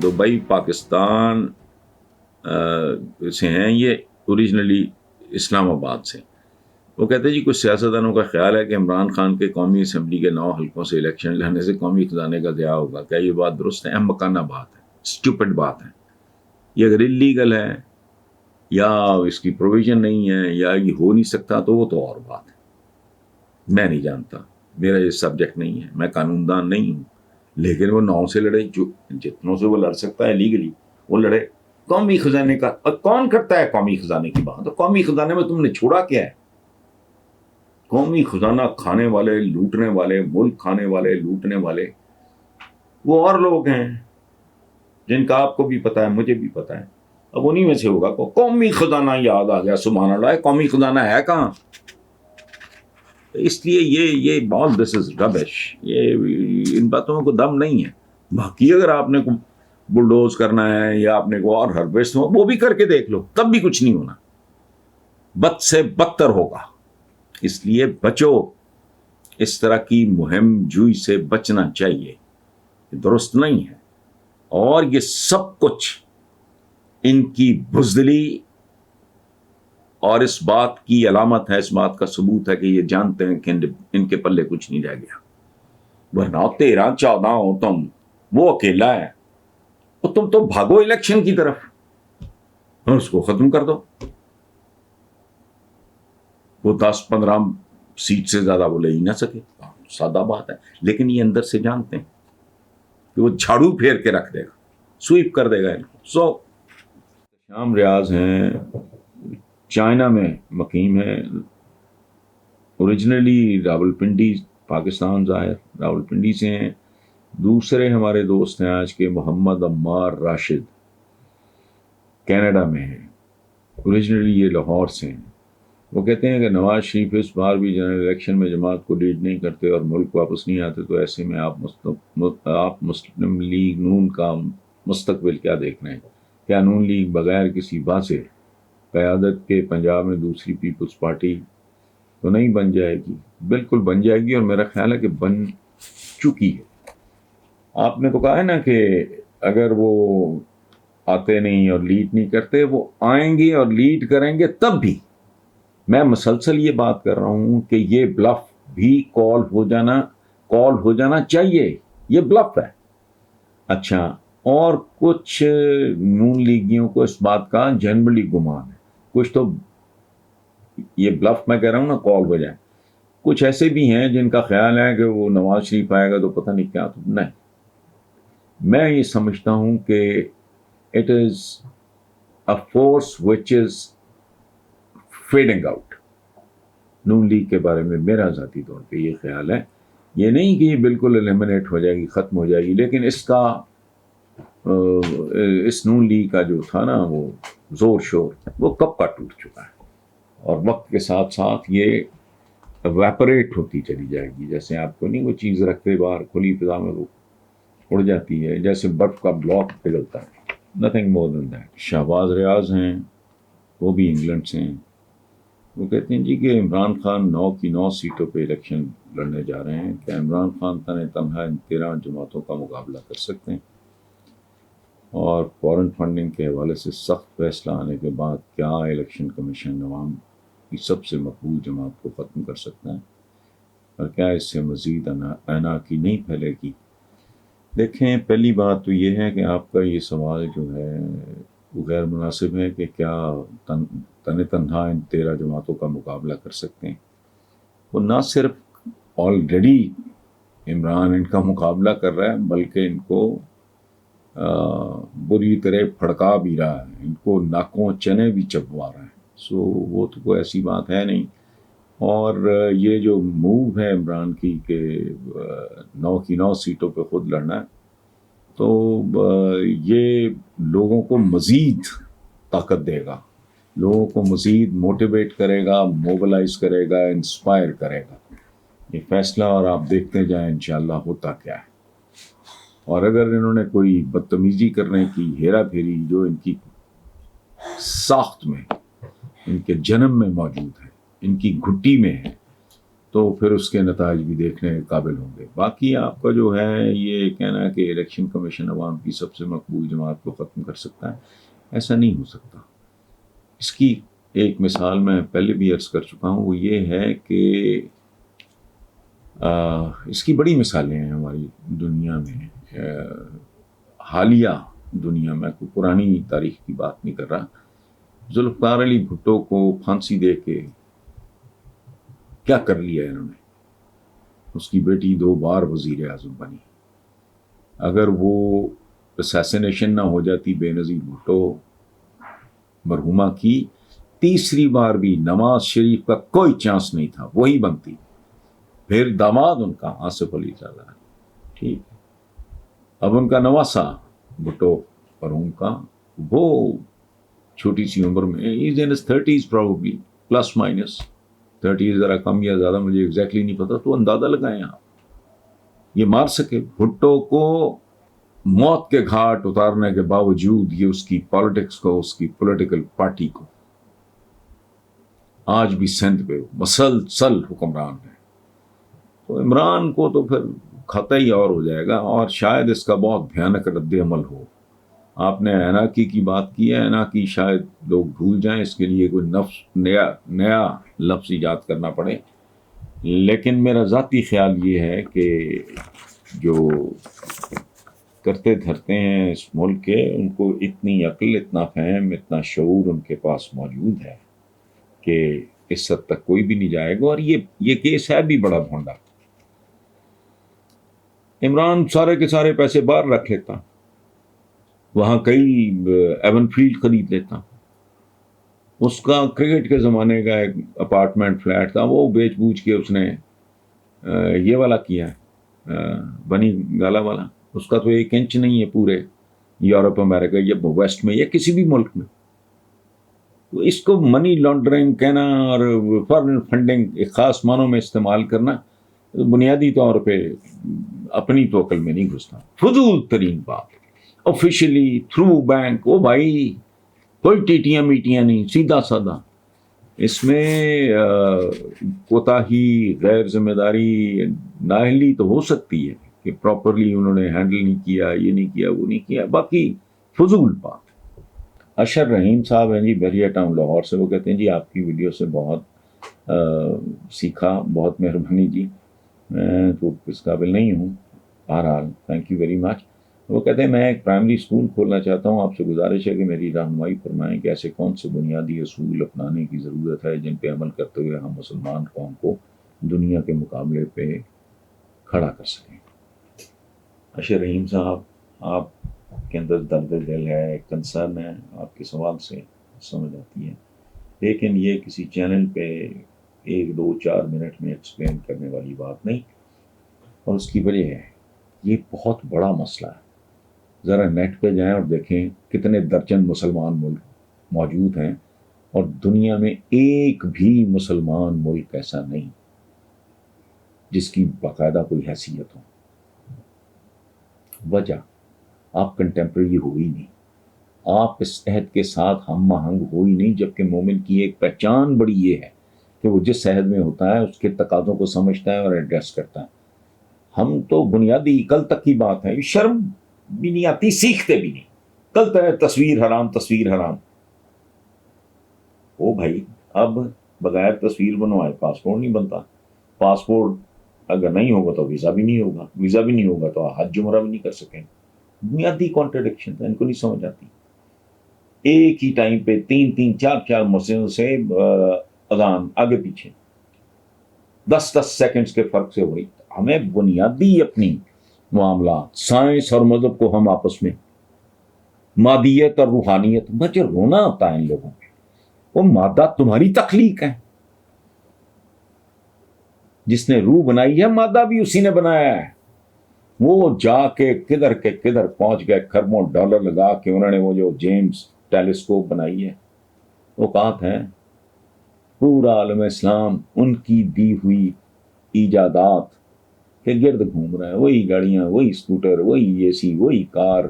Dubai Pakistan سے ہیں، یہ اوریجنلی اسلام آباد سے. وہ کہتے ہیں جی کچھ سیاستدانوں کا خیال ہے کہ عمران خان کے قومی اسمبلی کے 9 حلقوں سے الیکشن لڑنے سے قومی خزانے کا ضیاع ہوگا. کیا یہ بات درست ہے؟ احمقانہ بات ہے، اسٹوپڈ بات ہے. یہ اگر انلیگل ہے یا اس کی پروویژن نہیں ہے یا یہ ہو نہیں سکتا تو وہ تو اور بات ہے. میں نہیں جانتا، میرا یہ سبجیکٹ نہیں ہے، میں قانون دان نہیں ہوں. لیکن وہ 9 سے لڑے، جو جتنوں سے وہ لڑ سکتا ہے لیگلی وہ لڑے. قومی خزانے کا کون کرتا ہے؟ قومی خزانے کی بات. قومی خزانے میں تم نے چھوڑا کیا ہے؟ قومی خزانہ کھانے والے، لوٹنے والے، ملک کھانے والے، لوٹنے والے وہ اور لوگ ہیں جن کا آپ کو بھی پتا ہے، مجھے بھی پتا ہے. اب انہی میں سے ہوگا قومی خزانہ یاد آ گیا. سبحان اللہ، قومی خزانہ ہے کہاں؟ اس لیے یہ بال دس از ربش. یہ ان باتوں کو دم نہیں ہے. باقی اگر آپ نے بلڈوز کرنا ہے یا آپ نے کو اور ہربیسٹ ہو، وہ بھی کر کے دیکھ لو، تب بھی کچھ نہیں ہونا، بد سے بدتر ہوگا. اس لیے بچو، اس طرح کی مہم جوئی سے بچنا چاہیے، یہ درست نہیں ہے. اور یہ سب کچھ ان کی بزدلی اور اس بات کی علامت ہے، اس بات کا ثبوت ہے کہ یہ جانتے ہیں کہ ان کے پلے کچھ نہیں رہ گیا. ورنہ 13-14 ہو تم، وہ اکیلا ہے، تو تم تو بھاگو الیکشن کی طرف اور اس کو ختم کر دو. وہ 10-15 سیٹ سے زیادہ وہ لے ہی نہ سکے، سادہ بات ہے. لیکن یہ اندر سے جانتے ہیں کہ وہ جھاڑو پھیر کے رکھ دے گا، سویپ کر دے گا ان کو. شام ریاض ہیں، چائنا میں مقیم ہے. اوریجنلی راولپنڈی پاکستان ظاہر راولپنڈی سے ہیں. دوسرے ہمارے دوست ہیں آج کے محمد عمار راشد، کینیڈا میں ہیں. اوریجنلی یہ لاہور سے ہیں. وہ کہتے ہیں کہ نواز شریف اس بار بھی جنرل الیکشن میں جماعت کو لیڈ نہیں کرتے اور ملک واپس نہیں آتے، تو ایسے میں آپ مسلم لیگ نون کا مستقبل کیا دیکھ رہے ہیں؟ کیا نون لیگ بغیر کسی واضح قیادت کے پنجاب میں دوسری پیپلز پارٹی تو نہیں بن جائے گی؟ بالکل بن جائے گی، اور میرا خیال ہے کہ بن چکی ہے. آپ نے تو کہا ہے نا کہ اگر وہ آتے نہیں اور لیڈ نہیں کرتے، وہ آئیں گے اور لیڈ کریں گے تب بھی. میں مسلسل یہ بات کر رہا ہوں کہ یہ بلف بھی کال ہو جانا چاہیے. یہ بلف ہے. اچھا، اور کچھ نون لیگیوں کو اس بات کا جنرلی گمان ہے، کچھ تو یہ بلف میں کہہ رہا ہوں نا کال ہو جائے. کچھ ایسے بھی ہیں جن کا خیال ہے کہ وہ نواز شریف آئے گا تو پتہ نہیں کیا. تو نہیں، میں یہ سمجھتا ہوں کہ it is a force which is fading out. Noon League کے بارے میں میرا ذاتی طور پہ یہ خیال ہے. یہ نہیں کہ یہ بالکل ایلیمنیٹ ہو جائے گی، ختم ہو جائے گی، لیکن اس نون لیگ کا جو تھا نا وہ زور شور، وہ کب کا ٹوٹ چکا ہے. اور وقت کے ساتھ ساتھ یہ ایویپوریٹ ہوتی چلی جائے گی. جیسے آپ کو نہیں وہ چیز رکھتے باہر کھلی فضا میں، وہ اڑ جاتی ہے، جیسے برف کا بلاک پگھلتا ہے. Nothing more than that. Shahbaz Riaz ہیں، وہ بھی انگلینڈ سے ہیں. وہ کہتے ہیں جی کہ عمران خان 9 کی 9 سیٹوں پہ الیکشن لڑنے جا رہے ہیں. کیا عمران خان تنہا ان 13 جماعتوں کا مقابلہ کر سکتے ہیں؟ اور فورن فنڈنگ کے حوالے سے سخت فیصلہ آنے کے بعد کیا الیکشن کمیشن عوام کی سب سے مقبول جماعت کو ختم کر سکتا ہے؟ اور کیا اس سے مزید عناقی نہیں پھیلے گی؟ دیکھیں، پہلی بات تو یہ ہے کہ آپ کا یہ سوال جو ہے وہ غیر مناسب ہے کہ کیا تنہا ان 13 جماعتوں کا مقابلہ کر سکتے ہیں. وہ نہ صرف آلریڈی عمران ان کا مقابلہ کر رہا ہے، بلکہ ان کو بری طرح پھڑکا بھی رہا ہے، ان کو ناکوں چنے بھی چبوا رہا ہے. سو وہ تو کوئی ایسی بات ہے نہیں. اور یہ جو موو ہے عمران کی کہ 9 کی 9 سیٹوں پہ خود لڑنا ہے، تو یہ لوگوں کو مزید طاقت دے گا، لوگوں کو مزید موٹیویٹ کرے گا، موبلائز کرے گا، انسپائر کرے گا یہ فیصلہ. اور آپ دیکھتے جائیں انشاءاللہ ہوتا کیا ہے. اور اگر انہوں نے کوئی بدتمیزی کرنے کی ہیرا پھیری جو ان کی ساخت میں، ان کے جنم میں موجود ہے، ان کی گھٹی میں ہے، تو پھر اس کے نتائج بھی دیکھنے کے قابل ہوں گے. باقی آپ کا جو ہے یہ کہنا کہ الیکشن کمیشن عوام کی سب سے مقبول جماعت کو ختم کر سکتا ہے، ایسا نہیں ہو سکتا. اس کی ایک مثال میں پہلے بھی عرض کر چکا ہوں، وہ یہ ہے کہ اس کی بڑی مثالیں ہیں ہماری دنیا میں، حالیہ دنیا میں، کوئی پرانی تاریخ کی بات نہیں کر رہا. ذوالفقار علی بھٹو کو پھانسی دے کے کیا کر لیا انہوں نے؟ اس کی بیٹی 2 بار وزیر اعظم بنی. اگر وہ اسیسینیشن نہ ہو جاتی بے نظیر بھٹو مرحومہ کی، تیسری بار بھی نواز شریف کا کوئی چانس نہیں تھا، وہی بنتی. پھر داماد ان کا آصف علی زرداری، ٹھیک ہے، اب ان کا نواسا بھٹو مرحوم کا، وہ چھوٹی سی عمر میں از ان 30s probably پلس مائنس 30 ذرا کم یا زیادہ مجھے ایگزیکٹلی نہیں پتا، تو اندازہ لگائیں آپ، یہ مار سکے بھٹو کو موت کے گھاٹ اتارنے کے باوجود. یہ اس کی پالیٹکس کو، اس کی پولیٹیکل پارٹی کو آج بھی سندھ پہ مسلسل حکمران ہے. تو عمران کو تو پھر خطا ہی اور ہو جائے گا، اور شاید اس کا بہت بھیانک رد عمل ہو. آپ نے ایناکی کی بات کی ہے، ایناکی شاید لوگ بھول جائیں، اس کے لیے کوئی نیا لفظ ایجاد کرنا پڑے. لیکن میرا ذاتی خیال یہ ہے کہ جو کرتے دھرتے ہیں اس ملک کے، ان کو اتنی عقل، اتنا فہم، اتنا شعور ان کے پاس موجود ہے کہ اس حد تک کوئی بھی نہیں جائے گا. اور یہ کیس ہے بھی بڑا بھونڈا. عمران سارے کے سارے پیسے باہر رکھ لیتا، وہاں کئی ایون فیلڈ خرید لیتا. اس کا کرکٹ کے زمانے کا ایک اپارٹمنٹ فلیٹ تھا، وہ بیچ بوچھ کے اس نے یہ والا کیا ہے، بنی گالا والا. اس کا تو 1 انچ نہیں ہے پورے یورپ، امریکہ یا ویسٹ میں یا کسی بھی ملک میں. تو اس کو منی لانڈرنگ کہنا اور فارن فنڈنگ ایک خاص معنوں میں استعمال کرنا بنیادی طور پہ اپنی تو عقل میں نہیں گھستا. فضول ترین بات. آفیشلی تھرو بینک، او بھائی کوئی ٹیٹیاں میٹیاں نہیں، سیدھا سادہ. اس میں کوتاہی، غیر ذمہ داری، نااہلی تو ہو سکتی ہے کہ پراپرلی انہوں نے ہینڈل نہیں کیا، یہ نہیں کیا، وہ نہیں کیا، باقی فضول بات. اشر رحیم صاحب ہیں جی، بحریہ ٹاؤن لاہور سے. وہ کہتے ہیں جی آپ کی ویڈیو سے بہت سیکھا، بہت مہربانی جی، میں تو اس قابل نہیں ہوں، بہرحال تھینک یو ویری مچ. وہ کہتے ہیں میں ایک پرائمری اسکول کھولنا چاہتا ہوں، آپ سے گزارش ہے کہ میری رہنمائی فرمائیں کہ ایسے کون سے بنیادی اصول اپنانے کی ضرورت ہے جن پہ عمل کرتے ہوئے ہم مسلمان قوم کو دنیا کے مقابلے پہ کھڑا کر سکیں. اشر رحیم صاحب، آپ کے اندر درد دل ہے، کنسرن ہے، آپ کے سوال سے سمجھ آتی ہے، لیکن یہ کسی چینل پہ 1 2 4 منٹ میں ایکسپلین کرنے والی بات نہیں. اور اس کی وجہ ہے یہ بہت بڑا مسئلہ ہے. ذرا نیٹ پہ جائیں اور دیکھیں کتنے درجن مسلمان ملک موجود ہیں، اور دنیا میں ایک بھی مسلمان ملک ایسا نہیں جس کی باقاعدہ کوئی حیثیت ہو. وجہ آپ کنٹمپریری ہو ہی نہیں، آپ اس عہد کے ساتھ ہم آہنگ ہو ہی نہیں. جبکہ مومن کی ایک پہچان بڑی یہ ہے کہ وہ جس عہد میں ہوتا ہے اس کے تقاضوں کو سمجھتا ہے اور ایڈریس کرتا ہے. ہم تو بنیادی کل تک کی بات ہے، شرم بھی نہیں آتی، سیکھتے بھی نہیں. کل تک تصویر حرام، تصویر حرام. او بھائی اب بغیر تصویر بنوائے پاسپورٹ نہیں بنتا. پاسپورٹ اگر نہیں ہوگا تو ویزا بھی نہیں ہوگا، ویزا بھی نہیں ہوگا تو حج عمرہ بھی نہیں کر سکیں. بنیادی کانٹرڈکشن ان کو نہیں سمجھ آتی. ایک ہی ٹائم پہ 3 4 مسجدوں سے اذان آگے پیچھے 10 سیکنڈز کے فرق سے ہو رہی. ہمیں بنیادی اپنی معاملات، سائنس اور مذہب کو ہم آپس میں مادیت اور روحانیت، مجھے رونا آتا ہے ان لوگوں میں. وہ مادہ تمہاری تخلیق ہے، جس نے روح بنائی ہے مادہ بھی اسی نے بنایا ہے. وہ جا کے کدھر پہنچ گئے، خربوں ڈالر لگا کے انہوں نے وہ جو جیمز ٹیلیسکوپ بنائی ہے. اوقات ہے پورا عالم اسلام ان کی دی ہوئی ایجادات کے گرد گھوم رہا ہے. وہی گاڑیاں، وہی اسکوٹر، وہی اے سی، وہی کار،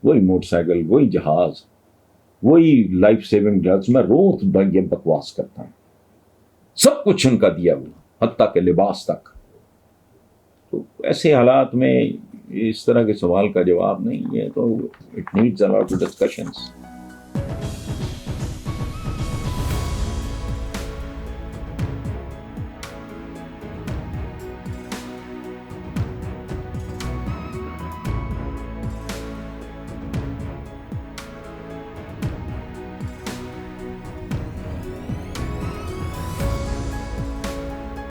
وہی موٹر سائیکل، وہی جہاز، وہی لائف سیونگ ڈرگز. میں روز یہ بکواس کرتا ہوں، سب کچھ ان کا دیا ہوا. حتیٰ کہ لباس تک. تو ایسے حالات میں اس طرح کے سوال کا جواب نہیں ہے, تو it needs a lot of discussions.